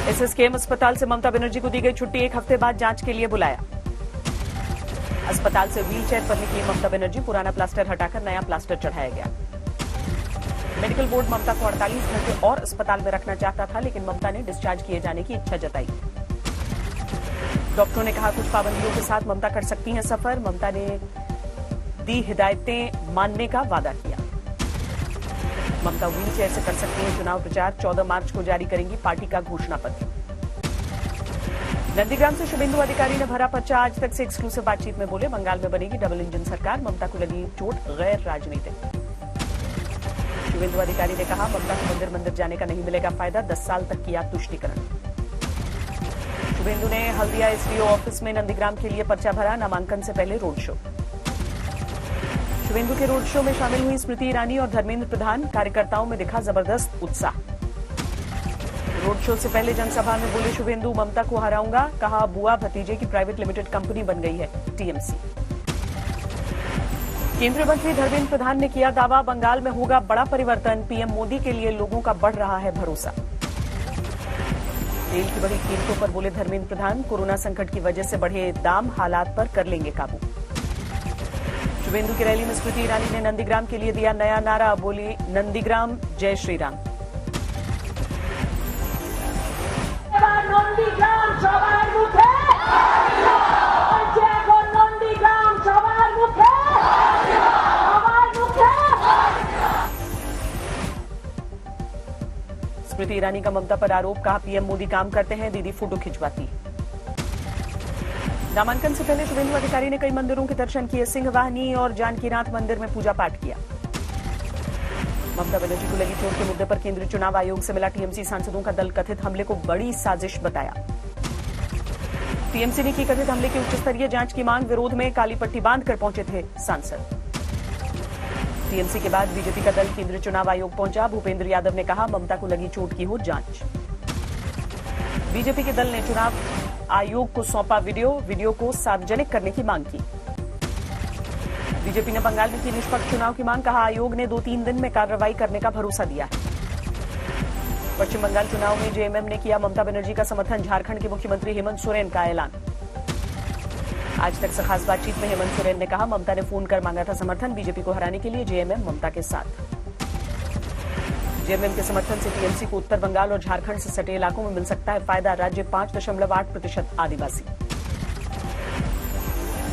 SSKM अस्पताल से ममता बनर्जी को दी गई छुट्टी, 1 हफ्ते बाद जांच के लिए बुलाया। अस्पताल से व्हीलचेयर पर निकली ममता बनर्जी, पुराना प्लास्टर हटाकर नया प्लास्टर चढ़ाया गया। मेडिकल बोर्ड ममता को 48 घंटे और अस्पताल में रखना चाहता था, लेकिन ममता ने डिस्चार्ज किए जाने की इच्छा जताई। डॉक्टरों ने कहा कुछ पाबंदियों के साथ ममता कर सकती हैं सफर। ममता ने दी हिदायतें मानने का वादा किया। ममता व्हीलचेयर से कर सकती हैं चुनाव प्रचार, 14 मार्च को जारी करेंगी पार्टी का घोषणा पत्र। नंदीग्राम से शुभेंदु अधिकारी ने भरा पर्चा, आज तक से एक्सक्लूसिव बातचीत में बोले बंगाल में बनेगी डबल इंजन सरकार, ममता को लगी चोट गैर राजनीतिक। शुभेंदु अधिकारी ने कहा ममता को मंदिर मंदिर जाने का नहीं मिलेगा फायदा, 10 साल तक किया तुष्टीकरण। शुभेंदु ने हल्दिया एसडीओ ऑफिस में नंदीग्राम के लिए पर्चा भरा, नामांकन से पहले रोड शो। शुभेंदु के रोड शो में शामिल हुई स्मृति ईरानी और धर्मेंद्र प्रधान, कार्यकर्ताओं में दिखा जबरदस्त उत्साह। रोड शो से पहले जनसभा में बोले शुभेंदु ममता को हराऊंगा, कहा बुआ भतीजे की प्राइवेट लिमिटेड कंपनी बन गई है टीएमसी। केंद्रीय मंत्री धर्मेंद्र प्रधान ने किया दावा बंगाल में होगा बड़ा परिवर्तन, पीएम मोदी के लिए लोगों का बढ़ रहा है भरोसा। तेल की बढ़ी कीमतों पर बोले धर्मेंद्र प्रधान, कोरोना संकट की वजह से बढ़े दाम, हालात पर कर लेंगे काबू। शुभेंदु की रैली में स्मृति ईरानी ने नंदीग्राम के लिए दिया नया नारा, बोली नंदीग्राम जय श्री राम। नंदीग्राम सवार मुखे, नंदीग्राम सवार मुखे, सवार मुखे। स्मृति ईरानी का ममता पर आरोप, कहा पीएम मोदी काम करते हैं, दीदी फोटो खिंचवाती। नामांकन से पहले शुभेंदु अधिकारी ने कई मंदिरों के दर्शन किए, सिंहवाहिनी और जानकीनाथ मंदिर में पूजा पाठ किया। ममता बनर्जी को लगी चोट के मुद्दे पर केंद्रीय चुनाव आयोग से मिला टीएमसी सांसदों का दल, कथित हमले को बड़ी साजिश बताया। टीएमसी ने की कथित हमले की उच्च स्तरीय जांच की मांग, विरोध में काली पट्टी बांधकर पहुंचे थे सांसद। टीएमसी के बाद बीजेपी का दल केंद्रीय चुनाव आयोग पहुंचा, भूपेंद्र यादव ने कहा ममता को लगी चोट की हो जांच। बीजेपी के दल ने चुनाव आयोग को सौंपा वीडियो को सार्वजनिक करने की मांग की। बीजेपी ने बंगाल में की निष्पक्ष चुनाव की मांग, कहा आयोग ने 2-3 दिन में कार्रवाई करने का भरोसा दिया है। पश्चिम बंगाल चुनाव में जेएमएम ने किया ममता बनर्जी का समर्थन, झारखंड के मुख्यमंत्री हेमंत सोरेन का ऐलान। आज तक से खास बातचीत में हेमंत सोरेन ने कहा ममता ने फोन कर मांगा था समर्थन, बीजेपी को हराने के लिए जेएमएम ममता के साथ। जेएमएम के समर्थन से टीएमसी को उत्तर बंगाल और झारखंड से सटे इलाकों में मिल सकता है फायदा, राज्य 5.8% आदिवासी।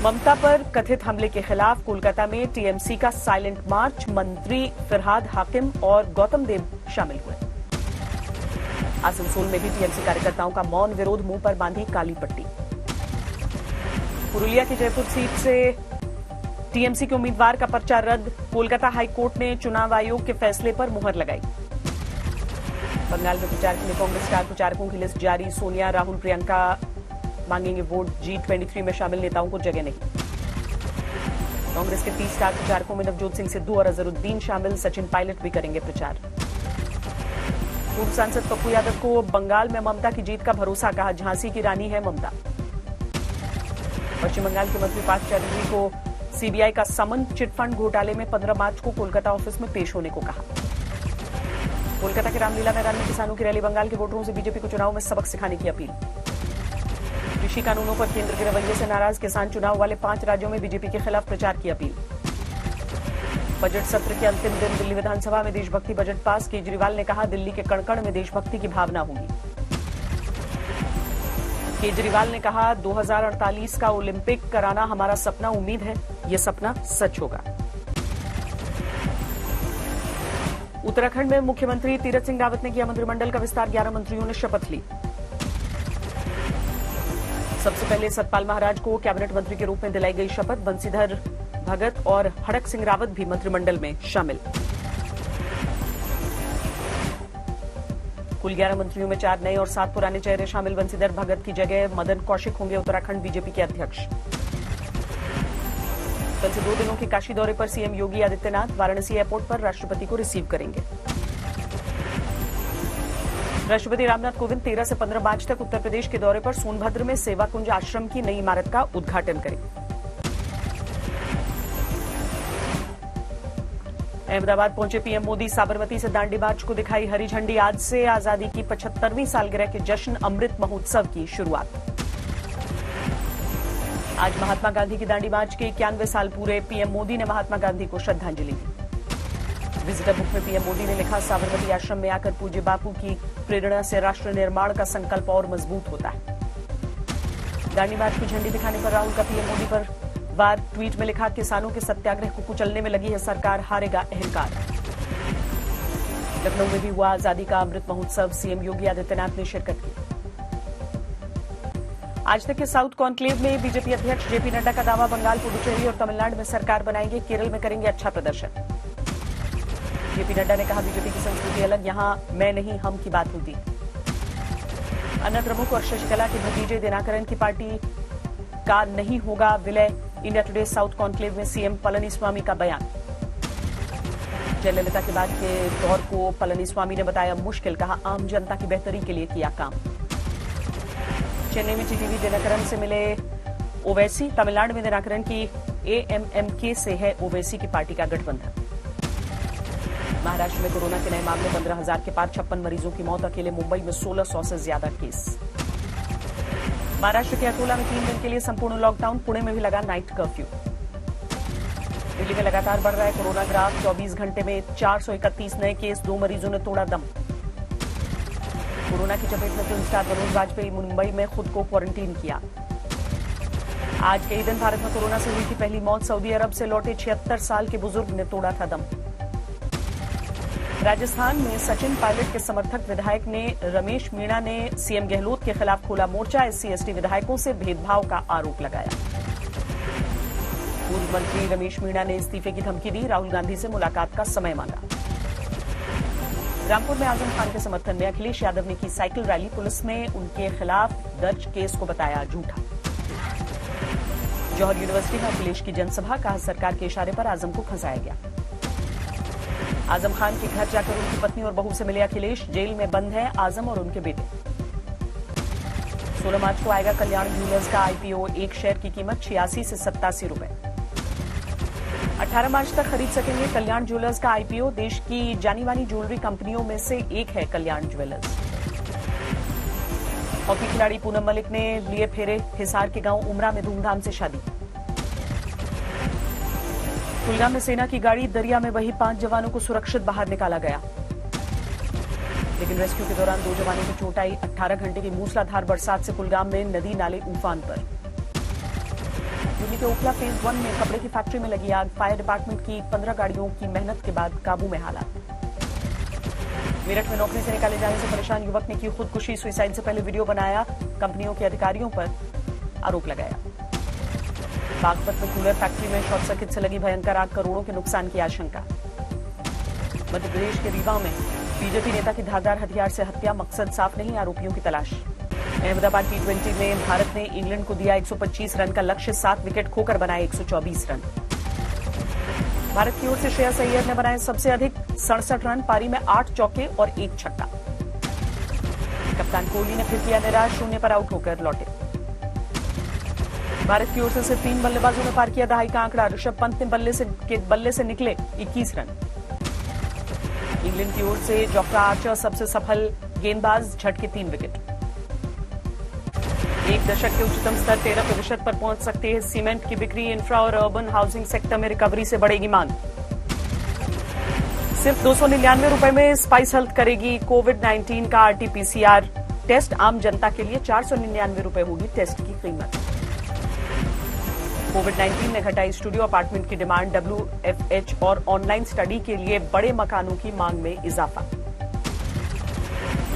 ममता पर कथित हमले के खिलाफ कोलकाता में टीएमसी का साइलेंट मार्च, मंत्री फिरहाद हाकिम और गौतम देव शामिल हुए। आसनसोल में भी टीएमसी कार्यकर्ताओं का मौन विरोध, मुंह पर बांधी काली पट्टी। पुरुलिया की जयपुर सीट से टीएमसी के उम्मीदवार का पर्चा रद्द, कोलकाता हाईकोर्ट ने चुनाव आयोग के फैसले पर मुहर लगाई। बंगाल में प्रचार के लिए कांग्रेस स्टार प्रचारकों की लिस्ट जारी, सोनिया राहुल प्रियंका मांगेंगे वोट, G23 में शामिल नेताओं को जगह नहीं। कांग्रेस के 30 स्टार प्रचारकों में नवजोत सिंह सिद्धू और अजहरुद्दीन शामिल, सचिन पायलट भी करेंगे प्रचार। पूर्व सांसद पप्पू यादव को बंगाल में ममता की जीत का भरोसा, कहा झांसी की रानी है ममता। पश्चिम बंगाल के मंत्री पार्थ चैटर्जी को सीबीआई का समन, चिटफंड घोटाले में 15 मार्च को कोलकाता ऑफिस में पेश होने को कहा। कोलकाता के रामलीला मैदान में किसानों की रैली, बंगाल के वोटरों से बीजेपी को चुनाव में सबक सिखाने की अपील। कृषि कानूनों पर केंद्र के रवैये से नाराज किसान, चुनाव वाले 5 राज्यों में बीजेपी के खिलाफ प्रचार की अपील। बजट सत्र के अंतिम दिन दिल्ली विधानसभा में देशभक्ति बजट पास, केजरीवाल ने कहा दिल्ली के कण-कण में देशभक्ति की भावना होगी। केजरीवाल ने कहा 2048 का ओलंपिक कराना हमारा सपना, उम्मीद है ये सपना सच होगा। उत्तराखंड में मुख्यमंत्री तीरथ सिंह रावत ने किया मंत्रिमंडल का विस्तार, 11 मंत्रियों ने शपथ ली। सबसे पहले सतपाल महाराज को कैबिनेट मंत्री के रूप में दिलाई गई शपथ, बंसीधर भगत और हड़क सिंह रावत भी मंत्रिमंडल में शामिल। कुल 11 मंत्रियों में 4 नए और 7 पुराने चेहरे शामिल। बंसीधर भगत की जगह मदन कौशिक होंगे उत्तराखंड बीजेपी के अध्यक्ष। कल से 2 दिनों के काशी दौरे पर सीएम योगी आदित्यनाथ वाराणसी एयरपोर्ट पर राष्ट्रपति को रिसीव करेंगे। राष्ट्रपति रामनाथ कोविंद 13 से 15 मार्च तक उत्तर प्रदेश के दौरे पर सोनभद्र में सेवा कुंज आश्रम की नई इमारत का उद्घाटन करेंगे। अहमदाबाद पहुंचे पीएम मोदी, साबरमती से दांडी मार्च को दिखाई हरी झंडी। आज से आजादी की 75वीं सालगिरह के जश्न अमृत महोत्सव की शुरुआत। आज महात्मा गांधी की दांडी मार्च के 91 साल पूरे। पीएम मोदी ने महात्मा गांधी को श्रद्धांजलि दी। विजिटर बुक में पीएम मोदी ने लिखा, साबरमती आश्रम में आकर पूज्य बापू की प्रेरणा से राष्ट्र निर्माण का संकल्प और मजबूत होता है। दांडी मार्च की झंडी दिखाने पर राहुल का पीएम मोदी पर वार। ट्वीट में लिखा, किसानों के सत्याग्रह को कुचलने में लगी है सरकार, हारेगा अहंकार। लखनऊ में भी हुआ आजादी का अमृत महोत्सव, सीएम योगी आदित्यनाथ ने शिरकत की। आज तक के साउथ कॉन्क्लेव में बीजेपी अध्यक्ष जेपी नड्डा का दावा, बंगाल, पुडुचेरी और तमिलनाडु में सरकार बनाएंगे, केरल में करेंगे अच्छा प्रदर्शन। जेपी नड्डा ने कहा, बीजेपी की संस्कृति अलग, यहां मैं नहीं हम की बात होती। अन्ना प्रमुख और शशिकला के भतीजे दिनाकरन की पार्टी का नहीं होगा विलय। इंडिया टुडे साउथ कॉन्क्लेव में सीएम पलनीस्वामी का बयान। जयललिता के बाद के दौर को पलनीस्वामी ने बताया मुश्किल, कहा आम जनता की बेहतरी के लिए किया काम। चेन्नई में टीटीवी दिनाकरन से मिले ओवैसी। तमिलनाडु में दिनाकरन की एएमएमके से है ओवैसी की पार्टी का गठबंधन। महाराष्ट्र में कोरोना के नए मामले 15,000 के पार, 56 मरीजों की मौत। अकेले मुंबई में 1600 से ज्यादा केस। महाराष्ट्र के अकोला में 3 दिन के लिए संपूर्ण लॉकडाउन। पुणे में भी लगा नाइट कर्फ्यू। दिल्ली में लगातार बढ़ रहा है कोरोना ग्राफ। 24 घंटे में 431 नए केस, 2 मरीजों ने तोड़ा दम। कोरोना की चपेट में फिल्म स्टार मनोज वाजपेयी मुंबई में खुद को क्वारंटीन किया। आज के ही दिन भारत में कोरोना से हुई थी पहली मौत। सऊदी अरब से लौटे 76 साल के बुजुर्ग ने तोड़ा था दम। राजस्थान में सचिन पायलट के समर्थक विधायक ने रमेश मीणा ने सीएम गहलोत के खिलाफ खोला मोर्चा। SC/ST विधायकों से भेदभाव का आरोप लगाया। पूर्व मंत्री रमेश मीणा ने इस्तीफे की धमकी दी। राहुल गांधी से मुलाकात का समय मांगा। रामपुर में आजम खान के समर्थन में अखिलेश यादव ने की साइकिल रैली। पुलिस ने उनके खिलाफ दर्ज केस को बताया झूठा। जौहर यूनिवर्सिटी में अखिलेश की जनसभा, कहा सरकार के इशारे पर आजम को फंसाया गया। आजम खान के घर जाकर उनकी पत्नी और बहू से मिले अखिलेश। जेल में बंद हैं आजम और उनके बेटे। 16 मार्च को आएगा कल्याण ज्वेलर्स का IPO। एक शेयर की कीमत 86 से 87 रुपए। 18 मार्च तक खरीद सकेंगे कल्याण ज्वेलर्स का IPO। देश की जानी मानी ज्वेलरी कंपनियों में से एक है कल्याण ज्वेलर्स। हॉकी खिलाड़ी पूनम मलिक ने लिए फेरे। हिसार के गांव उमरा में धूमधाम से शादी। कुलगाम में सेना की गाड़ी दरिया में बही, 5 जवानों को सुरक्षित बाहर निकाला गया, लेकिन रेस्क्यू के दौरान 2 जवानों को चोट आई। 18 घंटे की मूसलाधार बरसात से कुलगाम में नदी नाले उफान पर। दिल्ली के ओखला फेज 1 में कपड़े की फैक्ट्री में लगी आग। फायर डिपार्टमेंट की 15 गाड़ियों की मेहनत के बाद काबू में हालात। मेरठ में नौकरी से निकाले जाने से परेशान युवक ने की खुदकुशी। सुसाइड से पहले वीडियो बनाया, कंपनियों के अधिकारियों पर आरोप लगाया। बागपत में कूलर फैक्ट्री में शॉर्ट सर्किट से लगी भयंकर आग, करोड़ों के नुकसान की आशंका। मध्य प्रदेश के रीवा में बीजेपी नेता की धारदार हथियार से हत्या, मकसद साफ नहीं, आरोपियों की तलाश। अहमदाबाद T20 में भारत ने इंग्लैंड को दिया 125 रन का लक्ष्य, 7 विकेट खोकर बनाए 124 रन। भारत की ओर से श्रेयस अय्यर ने बनाए सबसे अधिक 67 रन। पारी में 8 चौके और 1 छक्का। कप्तान कोहली ने फिर किया निराश, 0 पर आउट होकर लौटे। भारत की ओर से सिर्फ 3 बल्लेबाजों ने पार किया दहाई का आंकड़ा। ऋषभ पंत ने बल्ले से निकले 21 रन। इंग्लैंड की ओर से जोफ्रा आर्चर सबसे सफल गेंदबाज, झटके 3 विकेट। एक दशक के उच्चतम स्तर 13% पर पहुंच सकते हैं सीमेंट की बिक्री। इंफ्रा और अर्बन हाउसिंग सेक्टर में रिकवरी से बढ़ेगी मांग। सिर्फ 299 रुपए में स्पाइस हेल्थ करेगी कोविड-19 का RT-PCR टेस्ट। आम जनता के लिए 499 रुपए होगी टेस्ट की कीमत। कोविड-19 ने घटाई स्टूडियो अपार्टमेंट की डिमांड। WFH और ऑनलाइन स्टडी के लिए बड़े मकानों की मांग में इजाफा।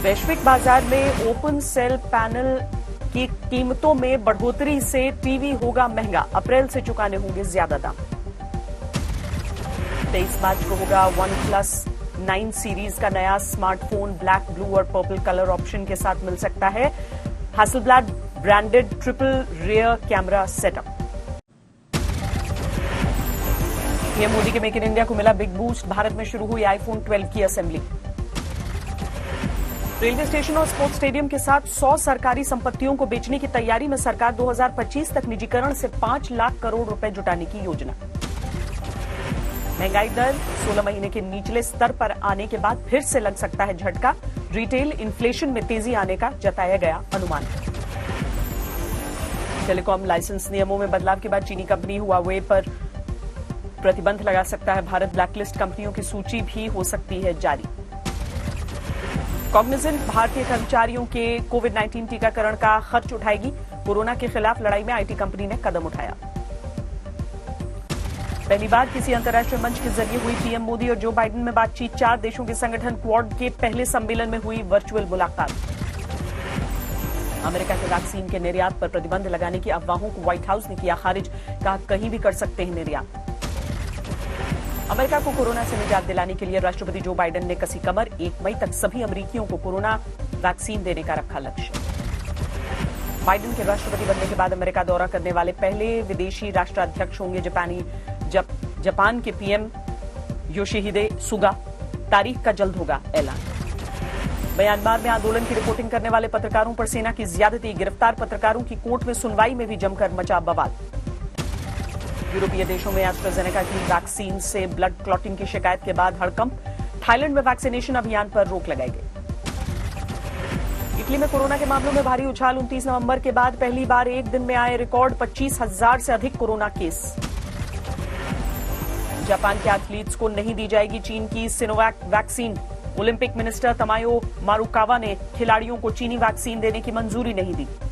वैश्विक बाजार में ओपन सेल पैनल की कीमतों में बढ़ोतरी से टीवी होगा महंगा। अप्रैल से चुकाने होंगे ज्यादा दाम। 23 मार्च को होगा OnePlus 9 सीरीज का नया स्मार्टफोन। ब्लैक, ब्लू और पर्पल कलर ऑप्शन के साथ मिल सकता है। Hasselblad branded triple rear camera setup. PM Modi के मेक इन इंडिया को मिला बिग बूस्ट। भारत में शुरू हुई iPhone 12 की असेंबली। रेलवे स्टेशन और स्पोर्ट्स स्टेडियम के साथ 100 सरकारी संपत्तियों को बेचने की तैयारी में सरकार। 2025 तक निजीकरण से 5 लाख करोड़ रुपए जुटाने की योजना। महंगाई दर 16 महीने के निचले स्तर पर आने के बाद फिर से लग सकता है झटका। रिटेल इन्फ्लेशन में तेजी आने का जताया गया अनुमान। टेलीकॉम लाइसेंस नियमों में बदलाव के बाद चीनी कंपनी हुआवे पर प्रतिबंध लगा सकता है भारत। ब्लैकलिस्ट कंपनियों की सूची भी हो सकती है जारी। कॉग्निजेंट भारतीय कर्मचारियों के कोविड-19 टीकाकरण का खर्च उठाएगी। कोरोना के खिलाफ लड़ाई में आईटी कंपनी ने कदम उठाया। पहली बार किसी अंतर्राष्ट्रीय मंच के जरिए हुई पीएम मोदी और जो बाइडेन में बातचीत। 4 देशों के संगठन क्वाड के पहले सम्मेलन में हुई वर्चुअल मुलाकात। अमेरिका के वैक्सीन के निर्यात पर प्रतिबंध लगाने की अफवाहों को व्हाइट हाउस ने किया खारिज। कहा कहीं भी कर सकते हैं निर्यात। अमेरिका को कोरोना से निजात दिलाने के लिए राष्ट्रपति जो बाइडेन ने कसी कमर। 1 मई तक सभी अमेरिकियों को कोरोना वैक्सीन देने का रखा लक्ष्य। बाइडेन के राष्ट्रपति बनने के बाद अमेरिका दौरा करने वाले पहले विदेशी राष्ट्राध्यक्ष होंगे जापान के पीएम योशिहिदे सुगा। तारीख का जल्द होगा ऐलान। म्यांमार में आंदोलन की रिपोर्टिंग करने वाले पत्रकारों पर सेना की ज्यादती। गिरफ्तार पत्रकारों की कोर्ट में सुनवाई में भी जमकर मचा बवाल। यूरोपीय देशों में एस्ट्राजेनेका की वैक्सीन से ब्लड क्लॉटिंग की शिकायत के बाद हड़कंप। थाईलैंड में वैक्सीनेशन अभियान पर रोक लगाई गई। इटली में कोरोना के मामलों में भारी उछाल। 29 नवंबर के बाद पहली बार एक दिन में आए रिकॉर्ड 25,000 से अधिक कोरोना केस। जापान के एथलीट्स को नहीं दी जाएगी चीन की सिनोवैक वैक्सीन। ओलंपिक मिनिस्टर तमायो मारुकावा ने खिलाड़ियों को चीनी वैक्सीन देने की मंजूरी नहीं दी।